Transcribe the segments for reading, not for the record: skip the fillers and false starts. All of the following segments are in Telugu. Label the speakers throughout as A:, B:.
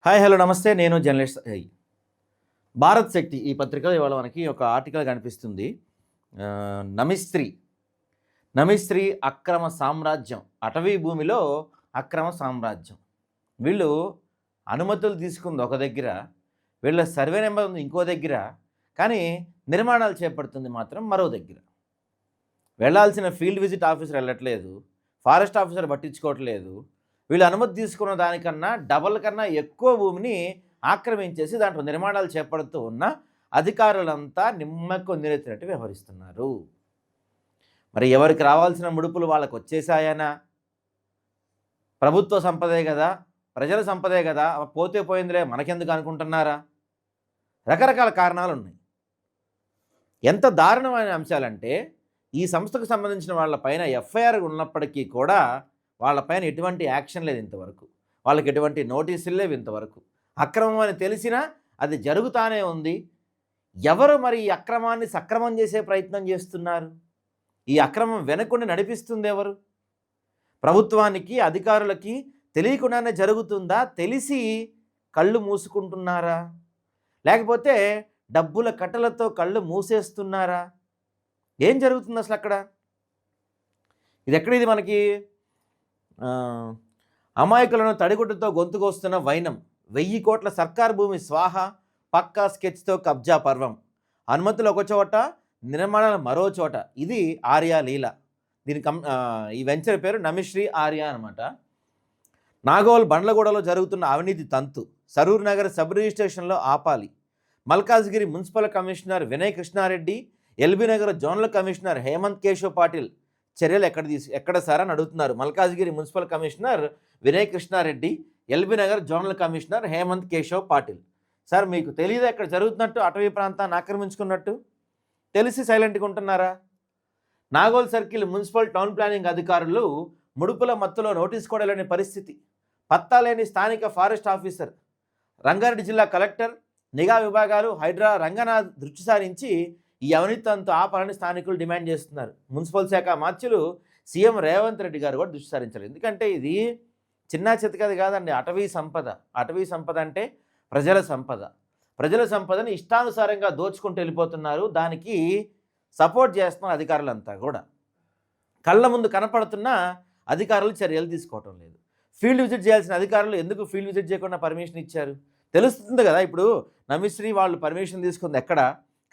A: హాయ్ హలో నమస్తే. నేను జర్నలిస్ట్ భారత్ శక్తి ఈ పత్రికలో ఇవాళ మనకి ఒక ఆర్టికల్ కనిపిస్తుంది. నమిస్త్రీ నమిస్త్రీ అక్రమ సామ్రాజ్యం, అటవీ భూమిలో అక్రమ సామ్రాజ్యం. వీళ్ళు అనుమతులు తీసుకుంది ఒక దగ్గర, వీళ్ళ సర్వే నెంబర్ ఉంది ఇంకో దగ్గర, కానీ నిర్మాణాలు చేపడుతుంది మాత్రం మరో దగ్గర. వెళ్ళాల్సిన ఫీల్డ్ విజిట్ ఆఫీసర్ వెళ్ళట్లేదు, ఫారెస్ట్ ఆఫీసర్ పట్టించుకోవట్లేదు. వీళ్ళు అనుమతి తీసుకున్న దానికన్నా డబల్ కన్నా ఎక్కువ భూమిని ఆక్రమించేసి దాంట్లో నిర్మాణాలు చేపడుతూ ఉన్న అధికారులంతా నిమ్మకు నీరెత్తినట్టు వ్యవహరిస్తున్నారు. మరి ఎవరికి రావాల్సిన ముడుపులు వాళ్ళకు వచ్చేసాయనా? ప్రభుత్వ సంపదే కదా, ప్రజల సంపదే కదా, పోతే పోయిందిలే మనకెందుకు అనుకుంటున్నారా? రకరకాల కారణాలు ఉన్నాయి. ఎంత దారుణమైన అంశాలంటే, ఈ సంస్థకు సంబంధించిన వాళ్ళపైన ఎఫ్ఐఆర్ ఉన్నప్పటికీ కూడా వాళ్ళపైన ఎటువంటి యాక్షన్ లేదు ఇంతవరకు, వాళ్ళకి ఎటువంటి నోటీసులు లేవు ఇంతవరకు. అక్రమం అని తెలిసినా అది జరుగుతానే ఉంది. ఎవరు మరి ఈ అక్రమాన్ని సక్రమం చేసే ప్రయత్నం చేస్తున్నారు? ఈ అక్రమం వెనకుండి నడిపిస్తుంది ఎవరు? ప్రభుత్వానికి, అధికారులకి తెలియకుండానే జరుగుతుందా? తెలిసి కళ్ళు మూసుకుంటున్నారా? లేకపోతే డబ్బుల కట్టలతో కళ్ళు మూసేస్తున్నారా? ఏం జరుగుతుంది అసలు అక్కడ? ఇది ఎక్కడిది మనకి? అమాయకులను తడిగుడ్డతో గొంతుకొస్తున్న వైనం, 1000 కోట్ల సర్కార్ భూమి స్వాహ, పక్కా స్కెచ్తో కబ్జా పర్వం, అనుమతులు ఒక చోట, నిర్మాణాలు మరో చోట. ఇది ఆర్యా లీల. దీని ఈ వెంచర్ పేరు నమిశ్రీ ఆర్యా అనమాట. నాగోల్ బండ్లగూడలో జరుగుతున్న అవినీతి తంతు, సరూర్ నగర్ సబ్ రిజిస్ట్రేషన్లో ఆపాలి. Malkajgiri municipal commissioner Vinay Krishna Reddy, LB Nagar zonal commissioner Hemant Keshav Patil చర్యలు ఎక్కడ సార్ అని అడుగుతున్నారు. Malkajgiri municipal commissioner Vinay Krishna Reddy, LB Nagar zonal commissioner Hemant Keshav Patil. Sir మీకు తెలియదా ఇక్కడ జరుగుతున్నట్టు, అటవీ ప్రాంతాన్ని ఆక్రమించుకున్నట్టు? తెలిసి సైలెంట్గా ఉంటున్నారా? Nagole circle municipal town planning అధికారులు ముడుపుల మత్తులో నోటీస్ కూడా లేని పరిస్థితి. పత్తా లేని స్థానిక ఫారెస్ట్ ఆఫీసర్, రంగారెడ్డి జిల్లా కలెక్టర్, నిఘా విభాగాలు, హైడ్రా, రంగనాథ్ దృష్టి సారించి ఈ అవినీతితో ఆపాలని స్థానికులు డిమాండ్ చేస్తున్నారు. మున్సిపల్ శాఖ మార్చులు సీఎం రేవంత్ రెడ్డి గారు కూడా దృష్టి సారించారు. ఎందుకంటే ఇది చిన్న చితకది కాదండి, అటవీ సంపద. అటవీ సంపద అంటే ప్రజల సంపద. ప్రజల సంపదని ఇష్టానుసారంగా దోచుకుంటూ వెళ్ళిపోతున్నారు. దానికి సపోర్ట్ చేస్తున్న అధికారులంతా కూడా కళ్ళ ముందు కనపడుతున్న అధికారులు చర్యలు తీసుకోవటం లేదు. ఫీల్డ్ విజిట్ చేయాల్సిన అధికారులు ఎందుకు ఫీల్డ్ విజిట్ చేయకుండా పర్మిషన్ ఇచ్చారు? తెలుస్తుంది కదా. ఇప్పుడు నమిశ్రీ వాళ్ళు పర్మిషన్ తీసుకుంది ఎక్కడ,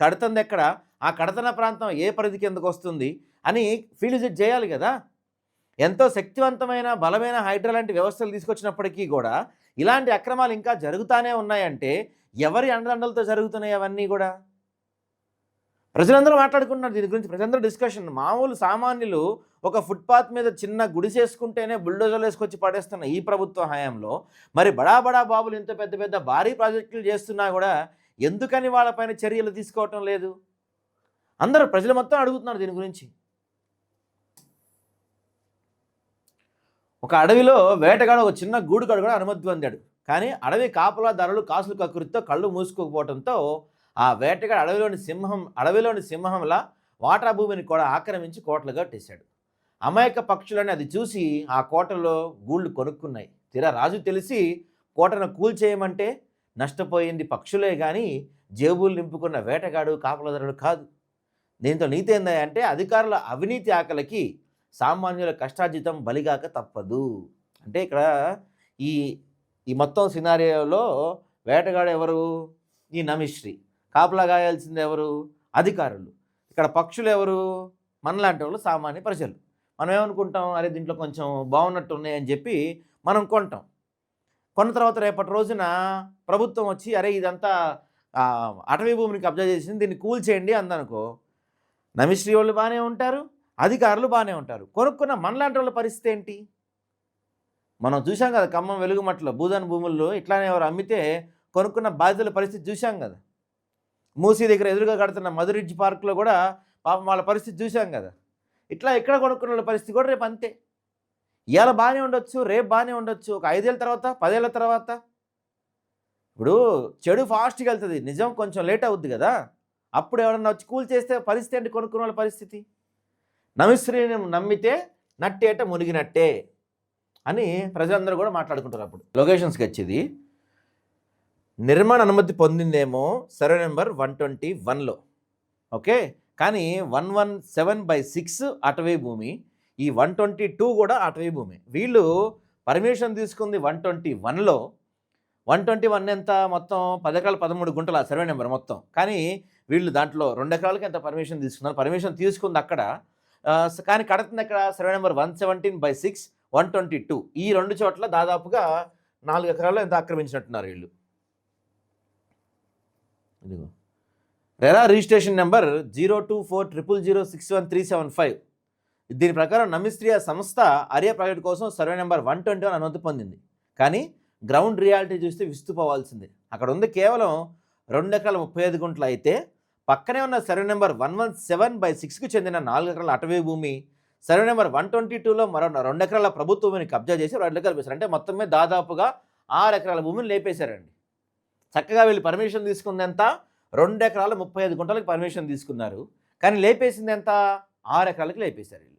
A: కడుతుంది ఎక్కడ, ఆ కడతన ప్రాంతం ఏ పరిధికి ఎందుకు వస్తుంది అని ఫీల్డ్ విజిట్ చేయాలి కదా. ఎంతో శక్తివంతమైన బలమైన హైడ్రా లాంటి వ్యవస్థలు తీసుకొచ్చినప్పటికీ కూడా ఇలాంటి అక్రమాలు ఇంకా జరుగుతూనే ఉన్నాయంటే ఎవరి అండదండలతో జరుగుతున్నాయి అవన్నీ కూడా? ప్రజలందరూ మాట్లాడుకుంటున్నారు దీని గురించి, ప్రజలందరూ డిస్కషన్. మామూలు సామాన్యులు ఒక ఫుట్పాత్ మీద చిన్న గుడిసేసుకుంటేనే బుల్డోజర్లు వేసుకొచ్చి పడేస్తున్న ఈ ప్రభుత్వ హయాంలో మరి బడా బాబులు ఇంత పెద్ద పెద్ద భారీ ప్రాజెక్టులు చేస్తున్నా కూడా ఎందుకని వాళ్ళపైన చర్యలు తీసుకోవటం లేదు? అందరూ ప్రజలు మొత్తం అడుగుతున్నారు దీని గురించి. ఒక అడవిలో వేటగాడు ఒక చిన్న గూడుగాడు కూడా అనుమతి పొందాడు. కానీ అడవి కాపలాదారులు కాసులు కక్కురితో కళ్ళు మూసుకోకపోవడంతో ఆ వేటగాడు అడవిలోని సింహంలా వాటా భూమిని కూడా ఆక్రమించి కోటలుగా కట్టేశాడు. అమాయక పక్షులని అది చూసి ఆ కోటలో గూళ్ళు కొనుక్కున్నాయి. తీరా రాజు తెలిసి కోటను కూల్చేయమంటే నష్టపోయింది పక్షులే కానీ జేబులు నింపుకున్న వేటగాడు, కాపలాదారుడు కాదు. దీంతో నీతి ఏందంటే అధికారుల అవినీతి ఆకలికి సామాన్యుల కష్టార్జితం బలిగాక తప్పదు. అంటే ఇక్కడ ఈ మొత్తం సినారియోలో వేటగాడు ఎవరు? ఈ నమిశ్రీ. కాపలా గాయాల్సింది ఎవరు? అధికారులు. ఇక్కడ పక్షులు ఎవరు? మనలాంటి వాళ్ళు, సామాన్య ప్రజలు. మనం ఏమనుకుంటాం, అరే దీంట్లో కొంచెం బాగున్నట్టు ఉన్నాయని చెప్పి మనం కొంటాం. కొన్న తర్వాత రేపటి రోజున ప్రభుత్వం వచ్చి అరే ఇదంతా అటవీ భూమిని కబ్జా చేసింది, దీన్ని కూల్చేయండి అందనుకో, నమిశ్రీ వాళ్ళు బాగానే ఉంటారు, అధికారులు బాగానే ఉంటారు. కొనుక్కున్న మనలాంటి వాళ్ళ పరిస్థితి ఏంటి? మనం చూసాం కదా, ఖమ్మం వెలుగుమట్లో భూదాన్ భూముల్లో ఇట్లానే ఎవరు అమ్మితే కొనుక్కున్న బాధితుల పరిస్థితి చూసాం కదా. మూసీ దగ్గర ఎదురుగా కడుతున్న మధురిడ్జ్ పార్క్లో కూడా పాపం వాళ్ళ పరిస్థితి చూసాం కదా. ఇట్లా ఎక్కడ కొనుక్కున్న వాళ్ళ పరిస్థితి కూడా రేపు అంతే. ఇవాళ బాగానే ఉండొచ్చు, రేపు బాగానే ఉండొచ్చు, ఒక 5 ఏళ్ళ తర్వాత, 10 ఏళ్ళ తర్వాత. ఇప్పుడు చెడు ఫాస్ట్గా వెళ్తుంది, నిజం కొంచెం లేట్ అవుద్ది కదా. అప్పుడు ఎవరన్నా వచ్చి కూల్ చేస్తే పరిస్థితి ఏంటి? కొనుక్కున్న వాళ్ళ పరిస్థితి. నమిశ్రీని నమ్మితే నట్టేట మునిగినట్టే అని ప్రజలందరూ కూడా మాట్లాడుకుంటారు. అప్పుడు లొకేషన్స్కి వచ్చేది నిర్మాణ అనుమతి పొందిందేమో సర్వే నెంబర్ 121లో, ఓకే. కానీ 117/6 అటవీ భూమి, ఈ 122 కూడా అటవీ భూమి. వీళ్ళు పర్మిషన్ తీసుకుంది 121లో. 121 ఎంత మొత్తం 10 ఎకరాలు 13 గుంటల సర్వే నెంబర్ మొత్తం. కానీ వీళ్ళు దాంట్లో 2 ఎకరాలకి ఎంత పర్మిషన్ తీసుకున్నారు. పర్మిషన్ తీసుకుంది అక్కడ, కానీ కడుతుంది అక్కడ సర్వే నెంబర్ 117/6, 122. ఈ 2 చోట్ల దాదాపుగా 4 ఎకరాలు ఎంత ఆక్రమించినట్టున్నారు వీళ్ళు. ఇదిగో రెరా రిజిస్ట్రేషన్ నెంబర్ 0240006137 దీని ప్రకారం నమిస్త్రియా సంస్థ ఆర్యా ప్రాజెక్ట్ కోసం సర్వే నెంబర్ 121 అనుమతి పొందింది. కానీ గ్రౌండ్ రియాలిటీ చూస్తే విస్తుపోవాల్సిందే. అక్కడ ఉంది కేవలం 2 ఎకరాల 35 గుంటలు. అయితే పక్కనే ఉన్న సర్వే నెంబర్ 117/6కు చెందిన 4 ఎకరాల అటవీ భూమి, సర్వే నెంబర్ 122లో మరో 2 ఎకరాల ప్రభుత్వ భూమిని కబ్జా చేసి 2 ఎకరాలు వేశారు. అంటే మొత్తం మీద దాదాపుగా 6 ఎకరాల భూమిని లేపేశారండి. చక్కగా వీళ్ళు పర్మిషన్ తీసుకుంది ఎంత, 2 ఎకరాల 35 గుంటలకు పర్మిషన్ తీసుకున్నారు. కానీ లేపేసింది ఎంత, 6 ఎకరాలకు లేపేశారు వీళ్ళు.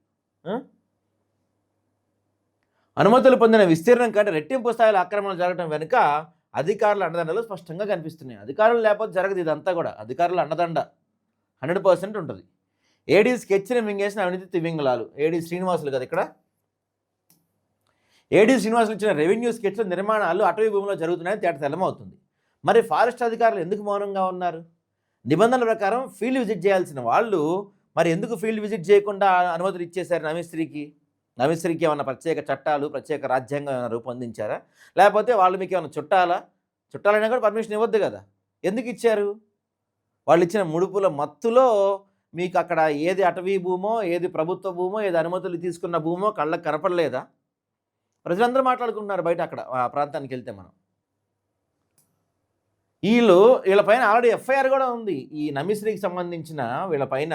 A: అనుమతులు పొందిన విస్తీర్ణం కంటే రెట్టింపు స్థాయిలో ఆక్రమణలు జరగడం వెనుక అధికారుల అండదండలు స్పష్టంగా కనిపిస్తున్నాయి. అధికారులు లేకపోతే జరగదు ఇదంతా కూడా. అధికారుల అండదండ 100% ఉంటుంది. ఏడీ స్కెచ్ని మింగేసిన అవినీతి తిమింగలాలు. ఏడీ శ్రీనివాసులు కదా ఇక్కడ. ఏడీ శ్రీనివాసులు ఇచ్చిన రెవెన్యూ స్కెచ్ల నిర్మాణాలు అటవీ భూమిలో జరుగుతున్నాయని తేట తెల్లమవుతుంది. మరి ఫారెస్ట్ అధికారులు ఎందుకు మౌనంగా ఉన్నారు? నిబంధనల ప్రకారం ఫీల్డ్ విజిట్ చేయాల్సిన వాళ్ళు మరి ఎందుకు ఫీల్డ్ విజిట్ చేయకుండా అనుమతులు ఇచ్చేశారు నమిస్త్రీకి? నమిస్త్రీకి ఏమన్నా ప్రత్యేక చట్టాలు, ప్రత్యేక రాజ్యాంగం ఏమైనా రూపొందించారా? లేకపోతే వాళ్ళు మీకు ఏమైనా చుట్టాలైనా కూడా పర్మిషన్ ఇవ్వద్దు కదా, ఎందుకు ఇచ్చారు? వాళ్ళు ఇచ్చిన ముడుపుల మత్తులో మీకు అక్కడ ఏది అటవీ భూమో, ఏది ప్రభుత్వ భూమో, ఏది అనుమతులు తీసుకున్న భూమో కళ్ళకు కనపడలేదా? ప్రజలందరూ మాట్లాడుకుంటున్నారు బయట అక్కడ ఆ ప్రాంతానికి వెళ్తే. మనం వీళ్ళపైన ఆల్రెడీ ఎఫ్ఐఆర్ కూడా ఉంది. ఈ నమిస్త్రీకి సంబంధించిన వీళ్ళపైన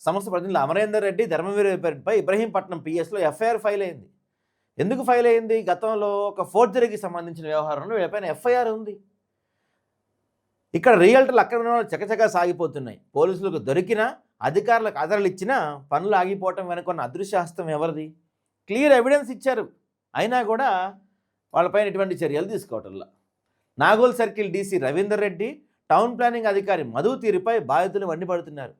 A: సంస్థ ప్రతినిధులు అమరేందర్ రెడ్డి, ధర్మవీరపై ఇబ్రహీంపట్నం పిఎస్లో ఎఫ్ఐఆర్ ఫైల్ అయింది. ఎందుకు ఫైల్ అయింది? గతంలో ఒక ఫోర్జరీకి సంబంధించిన వ్యవహారంలో వీళ్ళపైన ఎఫ్ఐఆర్ ఉంది. ఇక్కడ రియల్టర్లు అక్కడ చకచకా సాగిపోతున్నాయి. పోలీసులకు దొరికినా, అధికారులకు ఆధారాలు ఇచ్చినా పనులు ఆగిపోవటం వెనుకొన్న అదృశ్యహస్తం ఎవరిది? క్లియర్ ఎవిడెన్స్ ఇచ్చారు, అయినా కూడా వాళ్ళపైన ఎటువంటి చర్యలు తీసుకోవటంలా. Nagole circle DC Ravinder Reddy, town planning అధికారి మధు తీరుపై బాధితులు మండిపడుతున్నారు.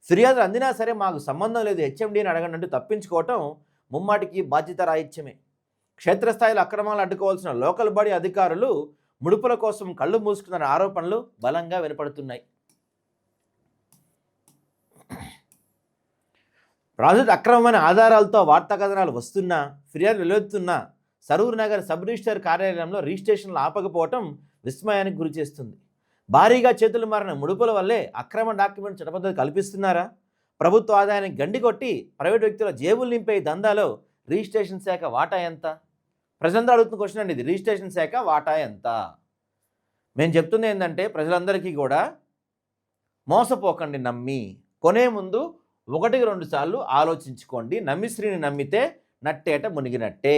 A: ఫిర్యాదులు అందినా సరే మాకు సంబంధం లేదు, హెచ్ఎండీని అడగండి అంటూ తప్పించుకోవటం ముమ్మాటికి బాధ్యత రాహిత్యమే. క్షేత్రస్థాయిలో అక్రమాలు అడ్డుకోవాల్సిన లోకల్ బాడీ అధికారులు ముడుపుల కోసం కళ్ళు మూసుకున్న ఆరోపణలు బలంగా వినపడుతున్నాయి. ప్రాజెక్ట్ అక్రమమైన ఆధారాలతో వార్తా కథనాలు వస్తున్నా, ఫిర్యాదు వెలువెత్తున్నా సరూర్ నగర్ సబ్ రిజిస్టర్ కార్యాలయంలో రిజిస్ట్రేషన్లు ఆపకపోవటం విస్మయానికి గురి చేస్తుంది. భారీగా చేతులు మారిన ముడుపుల వల్లే అక్రమ డాక్యుమెంట్ చట్టబద్ధత కల్పిస్తున్నారా? ప్రభుత్వ ఆదాయాన్ని గండికొట్టి ప్రైవేట్ వ్యక్తుల జేబులు నింపే దందాలో రిజిస్ట్రేషన్ శాఖ వాటా ఎంత? ప్రజలందరూ అడుగుతున్న క్వశ్చన్ అండి ఇది. రిజిస్ట్రేషన్ శాఖ వాటా ఎంత? మేము చెప్తుంది ఏంటంటే ప్రజలందరికీ కూడా మోసపోకండి. నమ్మి కొనే ముందు 1-2 సార్లు ఆలోచించుకోండి. నమ్మిశ్రీని నమ్మితే నట్టేట మునిగినట్టే.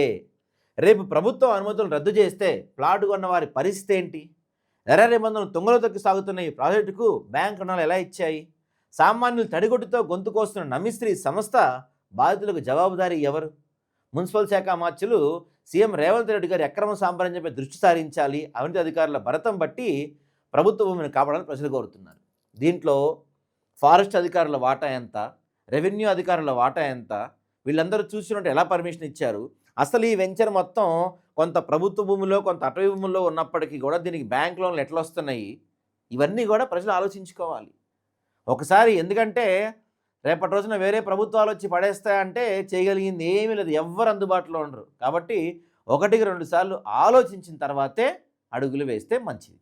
A: రేపు ప్రభుత్వం అనుమతులు రద్దు చేస్తే ప్లాట్ కొన్న వారి పరిస్థితి ఏంటి? ఎర్ర నిబంధనలు తుంగలో తొక్కి సాగుతున్న ఈ ప్రాజెక్టుకు బ్యాంక్ రుణాలు ఎలా ఇచ్చాయి? సామాన్యులు తడిగొట్టుతో గొంతుకొస్తున్న నమిస్త్రీ సంస్థ బాధితులకు జవాబుదారీ ఎవరు? మున్సిపల్ శాఖ మార్చులు సీఎం రేవంత్ రెడ్డి గారి అక్రమ సాంప్రదాయంపై దృష్టి సారించాలి. అవినీతి అధికారుల భరతం బట్టి ప్రభుత్వ భూమిని కాపాడాలని ప్రజలు కోరుతున్నారు. దీంట్లో ఫారెస్ట్ అధికారుల వాటా ఎంత, రెవెన్యూ అధికారుల వాటా ఎంత, వీళ్ళందరూ చూసినట్టు ఎలా పర్మిషన్ ఇచ్చారు? అసలు ఈ వెంచర్ మొత్తం కొంత ప్రభుత్వ భూమిలో, కొంత అటవీ భూముల్లో ఉన్నప్పటికీ కూడా దీనికి బ్యాంక్ లోన్లు ఎట్లా వస్తున్నాయి? ఇవన్నీ కూడా ప్రజలు ఆలోచించుకోవాలి ఒకసారి. ఎందుకంటే రేపటి రోజున వేరే ప్రభుత్వాలు వచ్చి పడేస్తాయంటే చేయగలిగింది ఏమీ లేదు, ఎవ్వరు అందుబాటులో ఉండరు. కాబట్టి 1-2 సార్లు ఆలోచించిన తర్వాతే అడుగులు వేస్తే మంచిది.